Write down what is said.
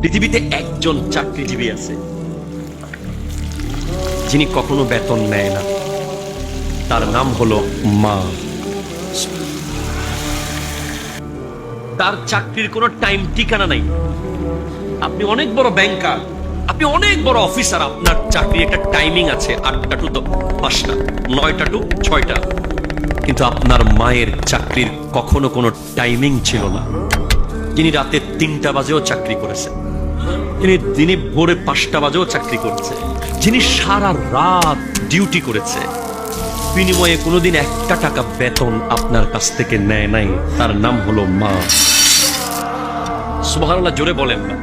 পৃথিবীতে একজন চাকরিজীবী আছে যিনি কখনো বেতন নেয় না, তার নাম হলো মা। তার চাকরির কোনো টাইম ঠিকানা নাই। আপনি অনেক বড় ব্যাংকার, আপনি অনেক বড় অফিসার, আপনার চাকরি একটা টাইমিং আছে, 8টা টু 5টা, 9টা টু 6টা। কিন্তু আপনার মায়ের চাকরির কখনো কোনো টাইমিং ছিল না। যিনি রাতে 3টা বাজেও চাকরি করেছে, যিনি দিনে ভোরে 5টা বাজেও চাকরি করেছে, যিনি সারা রাত ডিউটি করেছে, বিনিময়ে কোনোদিন 1টা টাকা বেতন আপনার কাছ থেকে নেয় নাই, তার নাম হলো মা। সুবহানাল্লাহ, জোরে বলেন না।